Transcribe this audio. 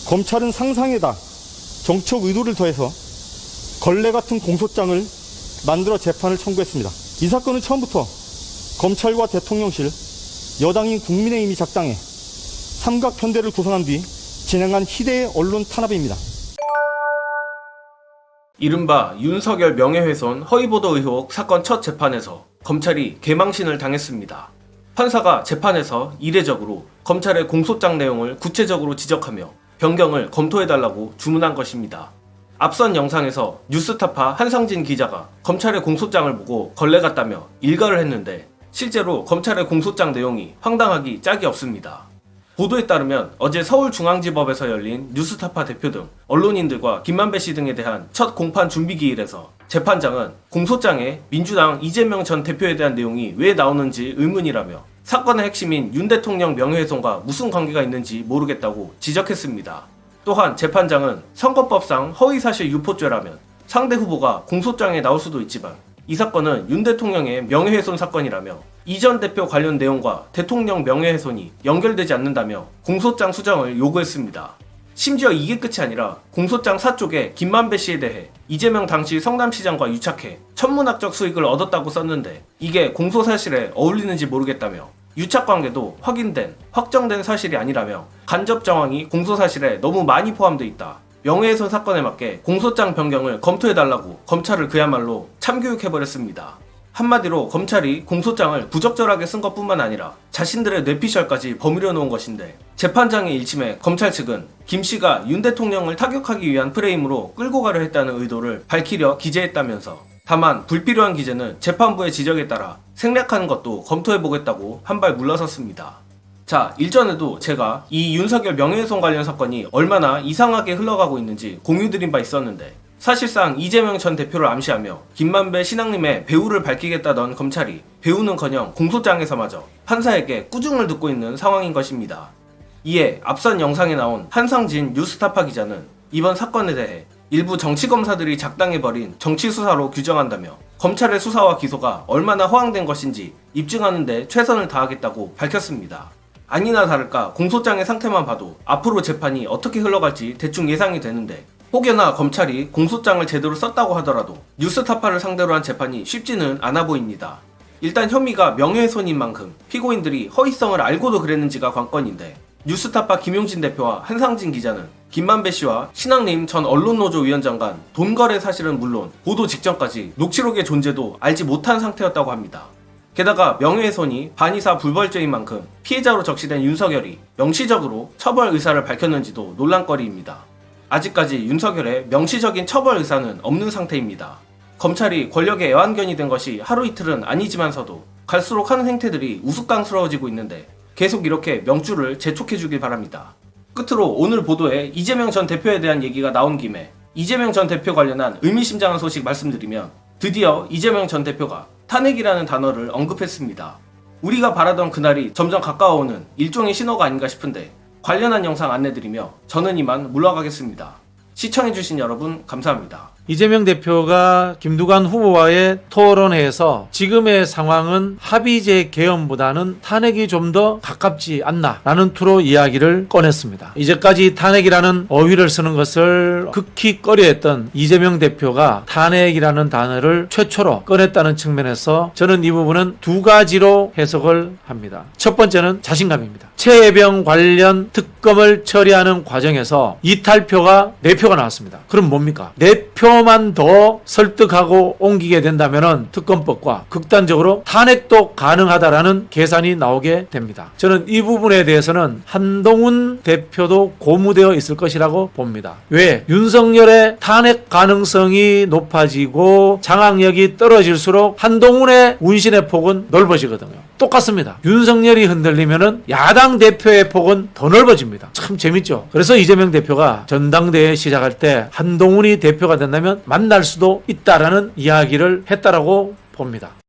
검찰은 상상에다 정치적 의도를 더해서 걸레 같은 공소장을 만들어 재판을 청구했습니다. 이 사건은 처음부터 검찰과 대통령실, 여당인 국민의힘이 작당해 삼각편대를 구성한 뒤 진행한 희대의 언론 탄압입니다. 이른바 윤석열 명예훼손 허위보도 의혹 사건 첫 재판에서 검찰이 개망신을 당했습니다. 판사가 재판에서 이례적으로 검찰의 공소장 내용을 구체적으로 지적하며 변경을 검토해달라고 주문한 것입니다. 앞선 영상에서 뉴스타파 한상진 기자가 검찰의 공소장을 보고 걸레 같다며 일가를 했는데 실제로 검찰의 공소장 내용이 황당하기 짝이 없습니다. 보도에 따르면 어제 서울중앙지법에서 열린 뉴스타파 대표 등 언론인들과 김만배 씨 등에 대한 첫 공판 준비기일에서 재판장은 공소장에 민주당 이재명 전 대표에 대한 내용이 왜 나오는지 의문이라며 사건의 핵심인 윤 대통령 명예훼손과 무슨 관계가 있는지 모르겠다고 지적했습니다. 또한 재판장은 선거법상 허위사실 유포죄라면 상대 후보가 공소장에 나올 수도 있지만 이 사건은 윤 대통령의 명예훼손 사건이라며 이 전 대표 관련 내용과 대통령 명예훼손이 연결되지 않는다며 공소장 수정을 요구했습니다. 심지어 이게 끝이 아니라 공소장 4쪽에 김만배 씨에 대해 이재명 당시 성남시장과 유착해 천문학적 수익을 얻었다고 썼는데 이게 공소사실에 어울리는지 모르겠다며 유착관계도 확정된 사실이 아니라며 간접 정황이 공소사실에 너무 많이 포함되어 있다. 명예훼손 사건에 맞게 공소장 변경을 검토해달라고 검찰을 그야말로 참교육해버렸습니다. 한마디로 검찰이 공소장을 부적절하게 쓴 것뿐만 아니라 자신들의 뇌피셜까지 버무려 놓은 것인데 재판장의 일침에 검찰 측은 김 씨가 윤 대통령을 타격하기 위한 프레임으로 끌고 가려 했다는 의도를 밝히려 기재했다면서 다만 불필요한 기재는 재판부의 지적에 따라 생략하는 것도 검토해보겠다고 한 발 물러섰습니다. 자, 일전에도 제가 이 윤석열 명예훼손 관련 사건이 얼마나 이상하게 흘러가고 있는지 공유드린 바 있었는데 사실상 이재명 전 대표를 암시하며 김만배 신앙님의 배우를 밝히겠다던 검찰이 배우는커녕 공소장에서마저 판사에게 꾸중을 듣고 있는 상황인 것입니다. 이에 앞선 영상에 나온 한상진 뉴스타파 기자는 이번 사건에 대해 일부 정치검사들이 작당해버린 정치수사로 규정한다며 검찰의 수사와 기소가 얼마나 허황된 것인지 입증하는 데 최선을 다하겠다고 밝혔습니다. 아니나 다를까 공소장의 상태만 봐도 앞으로 재판이 어떻게 흘러갈지 대충 예상이 되는데 혹여나 검찰이 공소장을 제대로 썼다고 하더라도 뉴스타파를 상대로 한 재판이 쉽지는 않아 보입니다. 일단 혐의가 명예훼손인 만큼 피고인들이 허위성을 알고도 그랬는지가 관건인데 뉴스타파 김용진 대표와 한상진 기자는 김만배 씨와 신앙림 전 언론노조 위원장 간 돈거래 사실은 물론 보도 직전까지 녹취록의 존재도 알지 못한 상태였다고 합니다. 게다가 명예훼손이 반의사 불벌죄인 만큼 피해자로 적시된 윤석열이 명시적으로 처벌 의사를 밝혔는지도 논란거리입니다. 아직까지 윤석열의 명시적인 처벌 의사는 없는 상태입니다. 검찰이 권력의 애완견이 된 것이 하루 이틀은 아니지만서도 갈수록 하는 행태들이 우스꽝스러워지고 있는데 계속 이렇게 명줄을 재촉해주길 바랍니다. 끝으로 오늘 보도에 이재명 전 대표에 대한 얘기가 나온 김에 이재명 전 대표 관련한 의미심장한 소식 말씀드리면 드디어 이재명 전 대표가 탄핵이라는 단어를 언급했습니다. 우리가 바라던 그날이 점점 가까워오는 일종의 신호가 아닌가 싶은데 관련한 영상 안내드리며 저는 이만 물러가겠습니다. 시청해주신 여러분 감사합니다. 이재명 대표가 김두관 후보와의 토론회에서 지금의 상황은 합의제 개헌보다는 탄핵이 좀 더 가깝지 않나 라는 투로 이야기를 꺼냈습니다. 이제까지 탄핵이라는 어휘를 쓰는 것을 극히 꺼려했던 이재명 대표가 탄핵이라는 단어를 최초로 꺼냈다는 측면에서 저는 이 부분은 두 가지로 해석을 합니다. 첫 번째는 자신감입니다. 최혜병 관련 특검을 처리하는 과정에서 이탈표가 4표가 나왔습니다. 그럼 뭡니까? 4표만 더 설득하고 옮기게 된다면 특검법과 극단적으로 탄핵도 가능하다라는 계산이 나오게 됩니다. 저는 이 부분에 대해서는 한동훈 대표도 고무되어 있을 것이라고 봅니다. 왜? 윤석열의 탄핵 가능성이 높아지고 장악력이 떨어질수록 한동훈의 운신의 폭은 넓어지거든요. 똑같습니다. 윤석열이 흔들리면은 야당 대표의 폭은 더 넓어집니다. 참 재밌죠? 그래서 이재명 대표가 전당대회 시작할 때 한동훈이 대표가 된다면 만날 수도 있다라는 이야기를 했다라고 봅니다.